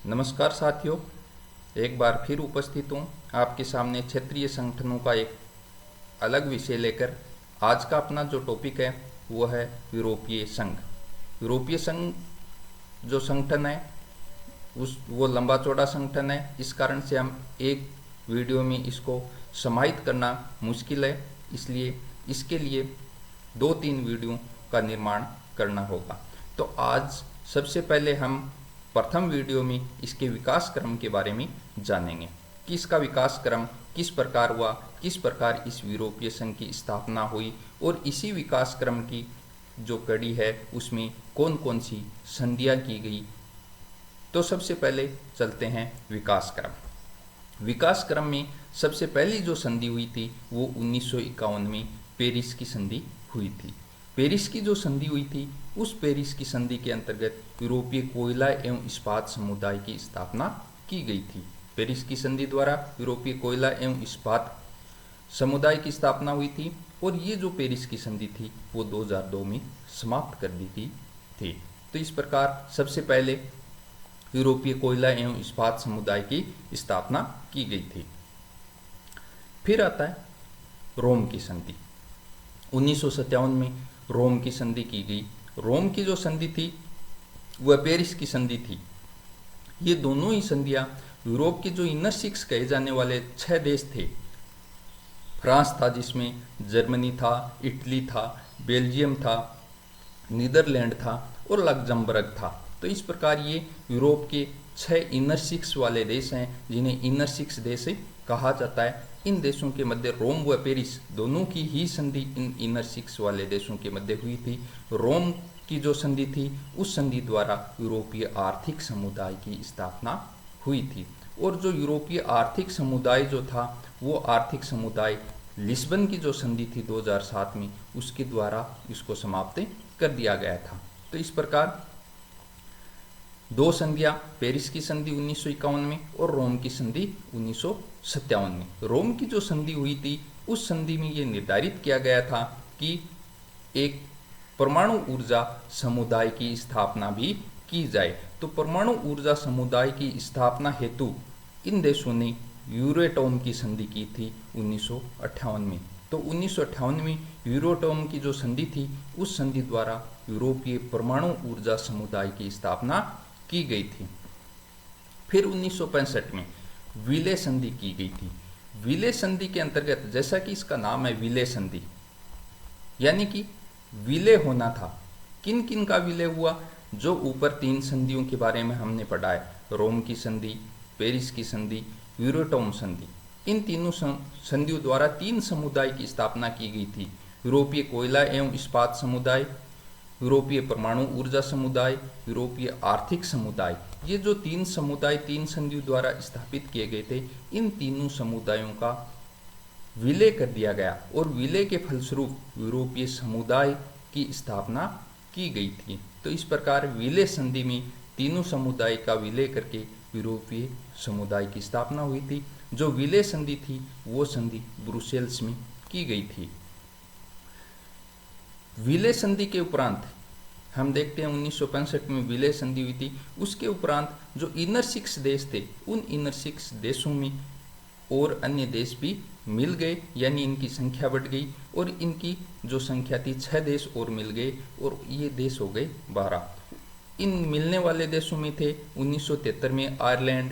नमस्कार साथियों, एक बार फिर उपस्थित हूँ आपके सामने क्षेत्रीय संगठनों का एक अलग विषय लेकर। आज का अपना जो टॉपिक है वो है यूरोपीय संघ। यूरोपीय संघ जो संगठन है वो लंबा चौड़ा संगठन है, इस कारण से हम एक वीडियो में इसको समाहित करना मुश्किल है, इसलिए इसके लिए 2-3 वीडियो का निर्माण करना होगा। तो आज सबसे पहले हम प्रथम वीडियो में इसके विकास क्रम के बारे में जानेंगे कि इसका विकास क्रम किस प्रकार हुआ, किस प्रकार इस यूरोपीय संघ की स्थापना हुई और इसी विकास क्रम की जो कड़ी है उसमें कौन कौन सी संधियां की गई। तो सबसे पहले चलते हैं विकास क्रम। विकास क्रम में सबसे पहली जो संधि हुई थी वो 1951 में पेरिस की संधि हुई थी। पेरिस की जो संधि हुई थी उस पेरिस की संधि के अंतर्गत यूरोपीय कोयला एवं इस्पात समुदाय की स्थापना की गई थी। पेरिस की संधि द्वारा यूरोपीय कोयला एवं इस्पात समुदाय की स्थापना हुई थी और ये जो पेरिस की संधि थी वो 2002 में समाप्त कर दी गई थी। तो इस प्रकार सबसे पहले यूरोपीय कोयला एवं इस्पात समुदाय की स्थापना की गई थी। फिर आता है रोम की संधि। 1957 में रोम की संधि की गई। रोम की जो संधि थी वह पेरिस की संधि थी। ये दोनों ही संधियां यूरोप के जो इनर सिक्स कहे जाने वाले 6 देश थे, फ्रांस था जिसमें जर्मनी था, इटली था, बेल्जियम था, नीदरलैंड था और लग्जमबर्ग था। तो इस प्रकार ये यूरोप के 6 इनर सिक्स वाले देश हैं जिन्हें इनर सिक्स देश कहा जाता है। इन देशों के मध्य रोम व पेरिस दोनों की ही संधि इन इनर सिक्स वाले देशों के मध्य हुई थी। रोम की जो संधि थी उस संधि द्वारा यूरोपीय आर्थिक समुदाय की स्थापना हुई थी और जो यूरोपीय आर्थिक समुदाय जो था वो आर्थिक समुदाय लिस्बन की जो संधि थी 2007 में उसके द्वारा इसको समाप्त कर दिया गया था। तो इस प्रकार 2 संधियां, पेरिस की संधि 1951 में और रोम की संधि 1957 में। रोम की जो संधि हुई थी उस संधि में ये निर्धारित किया गया था कि एक परमाणु ऊर्जा समुदाय की स्थापना भी की जाए। तो परमाणु ऊर्जा समुदाय की स्थापना हेतु इन देशों ने यूरेटोम की संधि की थी 1958 में। तो 1958 में यूरोटोम की जो संधि थी उस संधि द्वारा यूरोपीय परमाणु ऊर्जा समुदाय की स्थापना की गई थी। फिर 1965 में विले संधि की गई थी। विले संधि के अंतर्गत, जैसा कि इसका नाम है विले संधि, यानी कि विलय होना था। किन किन का विलय हुआ? जो ऊपर 3 संधियों के बारे में हमने पढ़ा है, रोम की संधि, पेरिस की संधि, यूरोटोम संधि। इन तीनों संधियों द्वारा 3 समुदाय की स्थापना की गई थी। यूरोपीय कोयला एवं इस्पात समुदाय, यूरोपीय परमाणु ऊर्जा समुदाय, यूरोपीय आर्थिक समुदाय। ये जो 3 समुदाय 3 संधियों द्वारा स्थापित किए गए थे, इन तीनों समुदायों का विलय कर दिया गया और विलय के फलस्वरूप यूरोपीय समुदाय की स्थापना की गई थी। तो इस प्रकार विलय संधि में तीनों समुदाय का विलय करके यूरोपीय समुदाय की स्थापना हुई थी। जो विलय संधि थी वो संधि ब्रुसेल्स में की गई थी। विलय संधि के उपरांत हम देखते हैं 1965 में विलय संधि हुई थी। उसके उपरांत जो इनर सिक्स देश थे उन इनर सिक्स देशों में और अन्य देश भी मिल गए, यानी इनकी संख्या बढ़ गई और इनकी जो संख्या थी 6 देश और मिल गए और ये देश हो गए 12। इन मिलने वाले देशों में थे 1973 में आयरलैंड,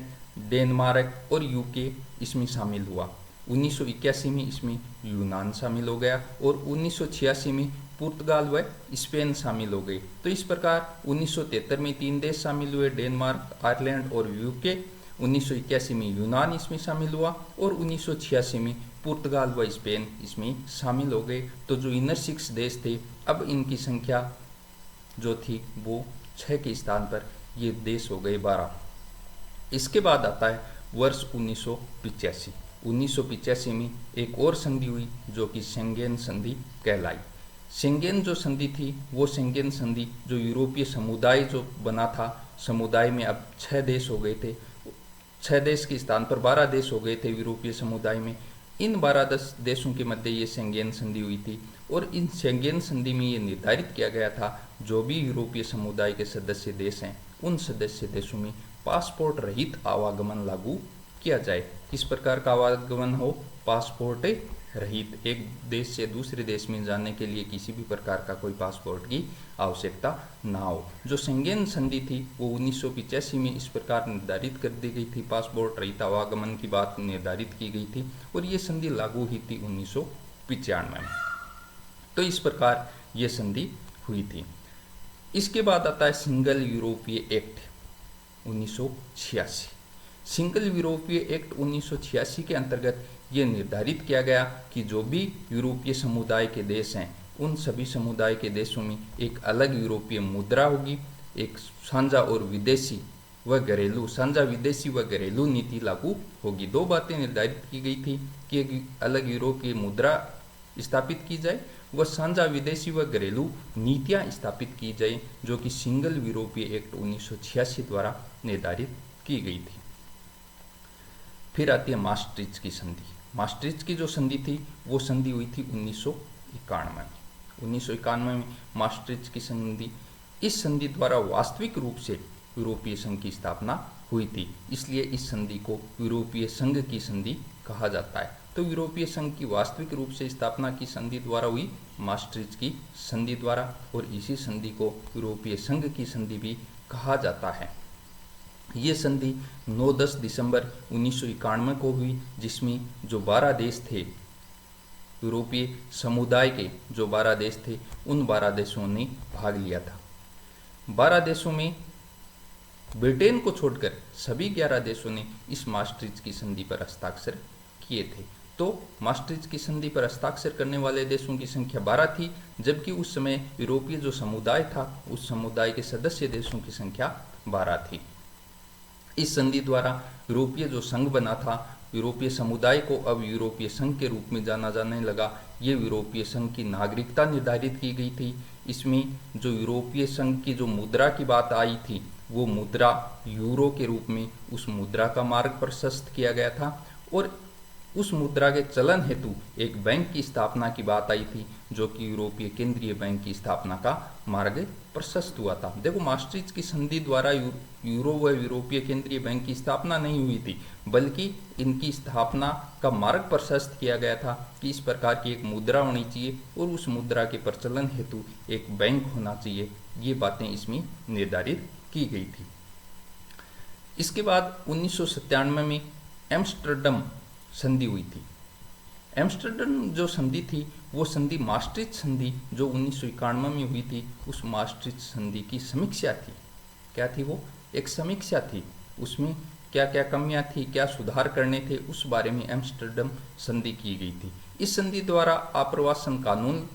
डेनमार्क और यूके इसमें शामिल हुआ। 1981 में इसमें यूनान शामिल हो गया और 1986 में पुर्तगाल व स्पेन शामिल हो गए। तो इस प्रकार 1973 में 3 देश शामिल हुए, डेनमार्क, आयरलैंड और यूके। 1981 में यूनान इसमें शामिल हुआ और 1986 में पुर्तगाल व स्पेन इसमें शामिल हो गए। तो जो इनर सिक्स देश थे अब इनकी संख्या जो थी वो 6 के स्थान पर ये देश हो गए 12। इसके बाद आता है वर्ष 1985। 1985 में एक और संधि हुई जो कि शेंगेन संधि कहलाई। शेंगेन जो संधि थी वो शेंगेन संधि जो यूरोपीय समुदाय जो बना था, समुदाय में अब 6 देश हो गए थे। 6 देश के स्थान पर 12 देश हो गए थे यूरोपीय समुदाय में। इन 12 देशों के मध्य ये शेंगेन संधि हुई थी और इन शेंगेन संधि में ये निर्धारित किया गया था जो भी यूरोपीय समुदाय के सदस्य देश हैं उन सदस्य देशों में पासपोर्ट रहित आवागमन लागू किया जाए। किस प्रकार का आवागमन हो? पासपोर्ट रहित। एक देश से दूसरे देश में जाने के लिए किसी भी प्रकार का कोई पासपोर्ट की आवश्यकता ना हो। जो शेंगेन संधि थी वो 1985 में इस प्रकार निर्धारित कर दी गई थी, पासपोर्ट रहित आवागमन की बात निर्धारित की गई थी और ये संधि लागू हुई थी 1995 में। तो इस प्रकार ये संधि हुई थी। इसके बाद आता है सिंगल यूरोपीय एक्ट 1986। सिंगल यूरोपीय एक्ट 1986 के अंतर्गत ये निर्धारित किया गया कि जो भी यूरोपीय समुदाय के देश हैं उन सभी समुदाय के देशों में एक अलग यूरोपीय मुद्रा होगी, एक साझा और विदेशी व घरेलू, साझा विदेशी व घरेलू नीति लागू होगी। दो बातें निर्धारित की गई थी कि एक अलग यूरोपीय मुद्रा स्थापित की जाए व साझा विदेशी व घरेलू नीतियां स्थापित की जाए, जो कि सिंगल यूरोपीय एक्ट 1986 द्वारा निर्धारित की गई थी। फिर आती है maastricht की संधि। maastricht की जो संधि थी वो संधि हुई थी 1991 में। 1991 में maastricht की संधि, इस संधि द्वारा वास्तविक रूप से यूरोपीय संघ की स्थापना हुई थी, इसलिए इस संधि को यूरोपीय संघ की संधि कहा जाता है। तो यूरोपीय संघ की वास्तविक रूप से स्थापना की संधि द्वारा हुई maastricht की संधि द्वारा, और इसी संधि को यूरोपीय संघ की संधि भी कहा जाता है। ये संधि 9-10 दिसंबर 1991 को हुई, जिसमें जो 12 देश थे, यूरोपीय समुदाय के जो 12 देश थे, उन 12 देशों ने भाग लिया था। 12 देशों में ब्रिटेन को छोड़कर सभी 11 देशों ने इस maastricht की संधि पर हस्ताक्षर किए थे। तो maastricht की संधि पर हस्ताक्षर करने वाले देशों की संख्या 12 थी, जबकि उस समय यूरोपीय जो समुदाय था उस समुदाय के सदस्य देशों की संख्या 12 थी। इस संधि द्वारा यूरोपीय जो संघ बना था, यूरोपीय समुदाय को अब यूरोपीय संघ के रूप में जाना जाने लगा। ये यूरोपीय संघ की नागरिकता निर्धारित की गई थी। इसमें जो यूरोपीय संघ की जो मुद्रा की बात आई थी वो मुद्रा यूरो के रूप में उस मुद्रा का मार्ग प्रशस्त किया गया था, और उस मुद्रा के चलन हेतु एक बैंक की स्थापना की बात आई थी, जो कि यूरोपीय केंद्रीय बैंक की स्थापना का मार्ग प्रशस्त हुआ था। देखो, maastricht की संधि द्वारा यूरो व यूरोपीय केंद्रीय बैंक की स्थापना नहीं हुई थी, बल्कि इनकी स्थापना का मार्ग प्रशस्त किया गया था कि इस प्रकार की एक मुद्रा होनी चाहिए और उस मुद्रा के प्रचलन हेतु एक बैंक होना चाहिए। ये बातें इसमें निर्धारित की गई थी। इसके बाद 1997 में एम्स्टर्डम संधि हुई थी। एम्स्टर्डम जो संधि थी वो संधि maastricht संधि जो 1991 में हुई थी, उस maastricht संधि की समीक्षा थी। क्या थी वो? एक समीक्षा थी। उसमें क्या क्या कमियां थी, क्या सुधार करने थे, उस बारे में एम्स्टर्डम संधि की गई थी। इस संधि द्वारा आप्रवासन कानून,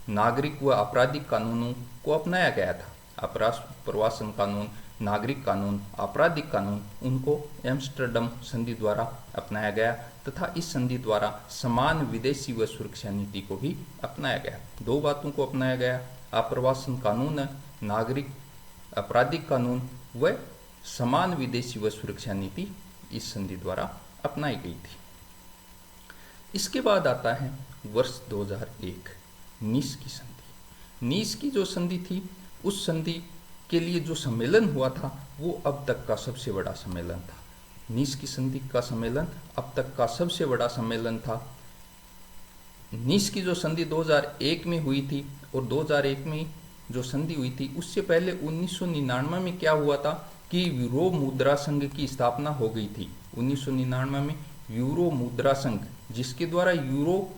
नागरिक व आपराधिक कानूनों को अपनाया गया था। आप्रवासन कानून, नागरिक कानून, आपराधिक कानून, उनको एम्स्टर्डम संधि द्वारा अपनाया गया तथा इस संधि द्वारा समान विदेशी व सुरक्षा नीति को भी अपनाया गया। दो बातों को अपनाया गया, आप्रवासन कानून, नागरिक आपराधिक कानून व समान विदेशी व सुरक्षा नीति इस संधि द्वारा अपनाई गई थी। इसके बाद आता है वर्ष 2001 नीस की संधि। नीस की जो संधि थी, उस संधि के लिए जो सम्मेलन हुआ था वो अब तक का सबसे बड़ा सम्मेलन था। नीस की संधि का सम्मेलन अब तक का सबसे बड़ा सम्मेलन था। नीस की जो संधि 2001 में हुई थी, और 2001 में जो संधि हुई थी उससे पहले 1999 में क्या हुआ था कि यूरो मुद्रा संघ की स्थापना हो गई थी। 1999 में यूरो मुद्रा संघ, जिसके द्वारा यूरो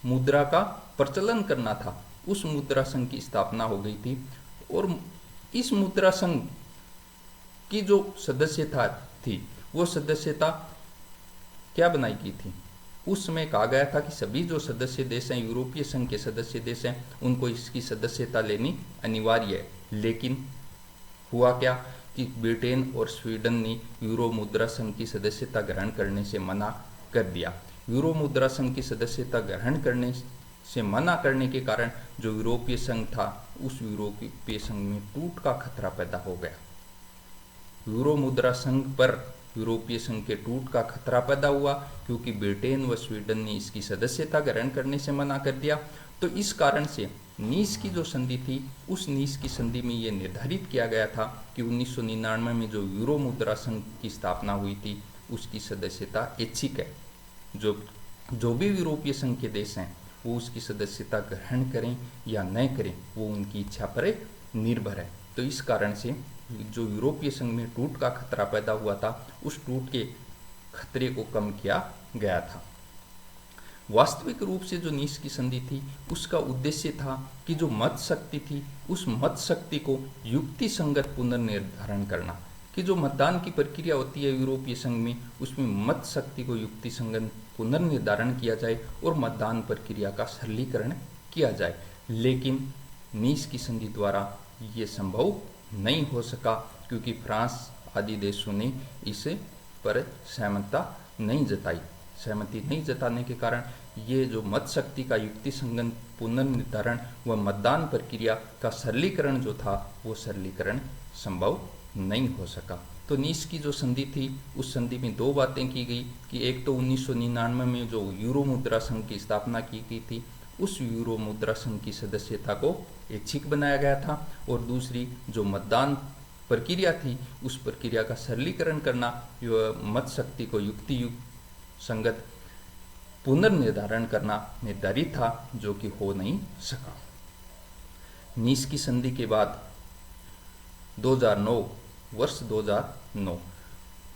मुद्रा का प्रचलन करना था, उस मुद्रा संघ की स्थापना हो गई थी। और इस मुद्रा संघ की जो सदस्यता थी वो सदस्यता क्या बनाई गई थी? उस समय कहा गया था कि सभी जो सदस्य देश हैं, यूरोपीय संघ के सदस्य देश हैं, उनको इसकी सदस्यता लेनी अनिवार्य है। लेकिन हुआ क्या कि ब्रिटेन और स्वीडन ने यूरो मुद्रा संघ की सदस्यता ग्रहण करने से मना कर दिया। यूरो मुद्रा संघ की सदस्यता ग्रहण करने से मना करने के कारण जो यूरोपीय संघ था, उस यूरोपीय संघ में टूट का खतरा पैदा हो गया। यूरो मुद्रा संघ पर यूरोपीय संघ के टूट का खतरा पैदा हुआ क्योंकि ब्रिटेन व स्वीडन ने इसकी सदस्यता ग्रहण करने से मना कर दिया। तो इस कारण से नीस की जो संधि थी, उस नीस की संधि में ये निर्धारित किया गया था कि 1999 में जो यूरो मुद्रा संघ की स्थापना हुई थी उसकी सदस्यता ऐच्छिक है। जो भी यूरोपीय संघ के देश हैं वो उसकी सदस्यता ग्रहण करें या न करें वो उनकी इच्छा पर निर्भर है। तो इस कारण से जो यूरोपीय संघ में टूट का खतरा पैदा हुआ था, उस टूट के खतरे को कम किया गया था। वास्तविक रूप से जो नीस की संधि थी उसका उद्देश्य था कि जो मत शक्ति थी उस मत शक्ति को युक्ति संगत पुनर्निर्धारण करना, कि जो मतदान की प्रक्रिया होती है यूरोपीय संघ में, उसमें मत शक्ति को युक्ति संगत पुनर्निर्धारण किया जाए और मतदान प्रक्रिया का सरलीकरण किया जाए। लेकिन नीस की संधि द्वारा ये संभव नहीं हो सका, क्योंकि फ्रांस आदि देशों ने इस पर सहमति नहीं जताने के कारण ये जो मत शक्ति का युक्ति संगत पुनर्निर्धारण व मतदान प्रक्रिया का सरलीकरण जो था वो सरलीकरण संभव नहीं हो सका। तो नीस की जो संधि थी उस संधि में दो बातें की गई कि एक तो 1999 में जो यूरो मुद्रा संघ की स्थापना की गई थी उस यूरो मुद्रा संघ की सदस्यता को ऐच्छिक बनाया गया था, और दूसरी जो मतदान प्रक्रिया थी उस प्रक्रिया का सरलीकरण करना, मत शक्ति को युक्ति संगत पुनर्निर्धारण करना निर्धारित था, जो कि हो नहीं सका। नीस की संधि के बाद 2009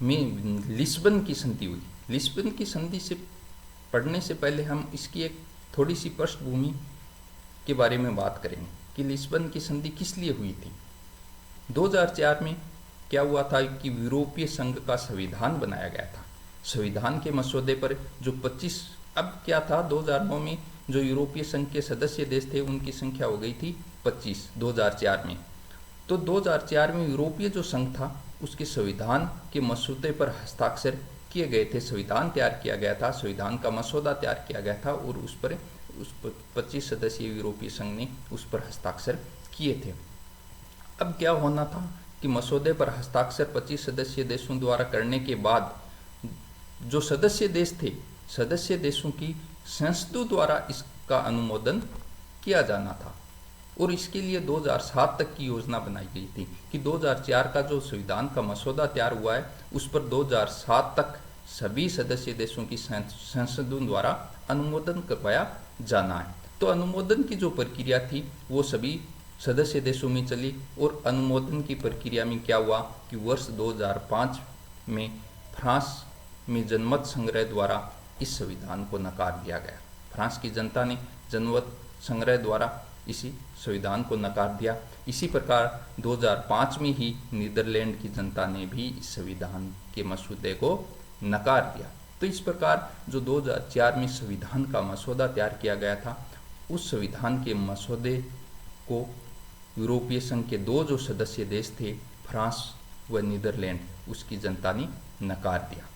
में लिस्बन की संधि हुई। लिस्बन की संधि से पढ़ने से पहले हम इसकी एक थोड़ी सी पृष्ठभूमि के बारे में बात करेंगे कि लिस्बन की संधि किस लिए हुई थी। 2004 में क्या हुआ था कि यूरोपीय संघ का संविधान बनाया गया था। संविधान के मसौदे पर जो 25, अब क्या था 2009 में जो यूरोपीय संघ के सदस्य देश थे उनकी संख्या हो गई थी 25 2004 में। तो 2004 में यूरोपीय जो संघ था उसके संविधान के मसौदे पर हस्ताक्षर किए गए थे, संविधान तैयार किया गया था, संविधान का मसौदा तैयार किया गया था और उस पर 25 सदस्यीय यूरोपीय संघ ने उस पर हस्ताक्षर किए थे। अब क्या होना था कि मसौदे पर हस्ताक्षर 25 सदस्यीय देशों द्वारा करने के बाद जो सदस्य देश थे, सदस्य देशों की संसदों द्वारा इसका अनुमोदन किया जाना था, और इसके लिए 2007 तक की योजना बनाई गई थी कि 2004 का जो संविधान का मसौदा तैयार हुआ है उस पर 2007 तक सभी सदस्य देशों की संसदों द्वारा अनुमोदन करवाया जाना है। तो अनुमोदन की जो प्रक्रिया थी वो सभी सदस्य देशों में चली, और अनुमोदन की प्रक्रिया में क्या हुआ कि वर्ष 2005 में फ्रांस में जनमत संग्रह द्वारा इस संविधान को नकार दिया गया। फ्रांस की जनता ने जनमत संग्रह द्वारा इसी संविधान को नकार दिया। इसी प्रकार 2005 में ही नीदरलैंड की जनता ने भी इस संविधान के मसौदे को नकार दिया। तो इस प्रकार जो 2004 में संविधान का मसौदा तैयार किया गया था, उस संविधान के मसौदे को यूरोपीय संघ के दो जो सदस्य देश थे, फ्रांस व नीदरलैंड, उसकी जनता ने नकार दिया।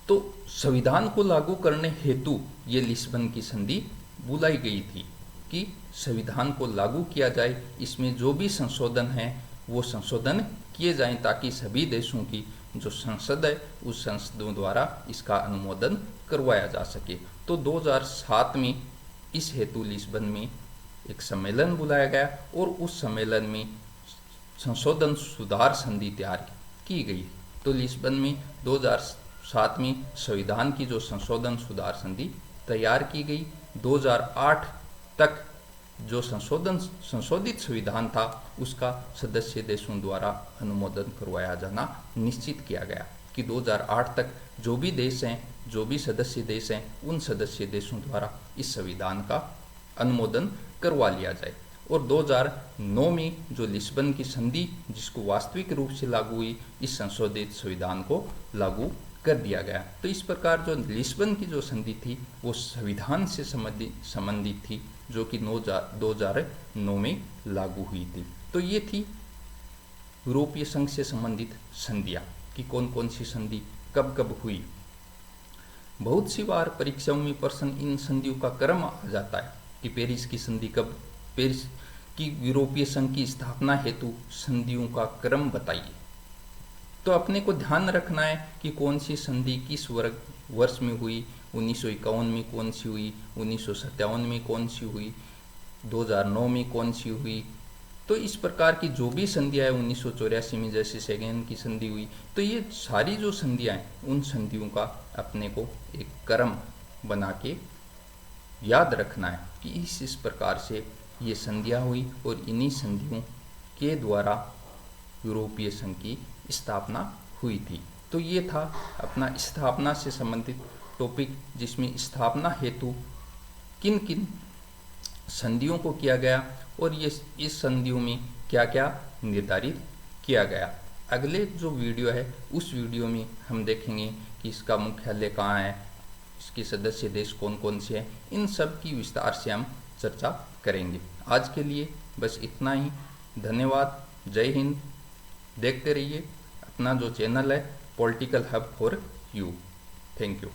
तो संविधान को लागू करने हेतु ये लिस्बन की संधि बुलाई गई थी कि संविधान को लागू किया जाए, इसमें जो भी संशोधन हैं वो संशोधन किए जाएं ताकि सभी देशों की जो संसद है उस संसदों द्वारा इसका अनुमोदन करवाया जा सके। तो 2007 में इस हेतु लिस्बन में एक सम्मेलन बुलाया गया और उस सम्मेलन में संशोधन सुधार संधि तैयार की गई। तो लिस्बन में 2007 में संविधान की जो संशोधन सुधार संधि तैयार की गई। 2008 तक जो संशोधित संविधान था उसका सदस्य देशों द्वारा अनुमोदन करवाया जाना निश्चित किया गया कि 2008 तक जो भी देश हैं, जो भी सदस्य देश हैं, उन सदस्य देशों द्वारा इस संविधान का अनुमोदन करवा लिया जाए। और 2009 में जो लिस्बन की संधि जिसको वास्तविक रूप से लागू हुई, इस संशोधित संविधान को लागू कर दिया गया। तो इस प्रकार जो लिस्बन की जो संधि थी वो संविधान से संबंधित थी, जो कि 2009 में लागू हुई थी। तो ये थी यूरोपीय संघ से संबंधित संधियाँ कि कौन कौन सी संधि कब कब हुई। बहुत सी बार परीक्षाओं में प्रश्न इन संधियों का क्रम आ जाता है कि पेरिस की संधि कब, पेरिस की यूरोपीय संघ की स्थापना हेतु संधियों का क्रम बताइए। तो अपने को ध्यान रखना है कि कौन सी संधि किस वर्ष में हुई 1951 में कौन सी हुई, 1957 में कौन सी हुई, 2009 में कौन सी हुई। तो इस प्रकार की जो भी संधियाँ हैं, 1984 में जैसे सेगेन की संधि हुई, तो ये सारी जो संधियाँ हैं उन संधियों का अपने को एक क्रम बना के याद रखना है कि इस प्रकार से ये संधियाँ हुई और इन्हीं संधियों के द्वारा यूरोपीय संघ की स्थापना हुई थी। तो ये था अपना स्थापना से संबंधित टॉपिक, जिसमें स्थापना हेतु किन किन संधियों को किया गया और ये इस संधियों में क्या क्या निर्धारित किया गया। अगले जो वीडियो है उस वीडियो में हम देखेंगे कि इसका मुख्यालय कहाँ है, इसके सदस्य देश कौन कौन से हैं, इन सब की विस्तार से हम चर्चा करेंगे। आज के लिए बस इतना ही। धन्यवाद। जय हिंद। देखते रहिए अपना जो चैनल है political hub for you. Thank you.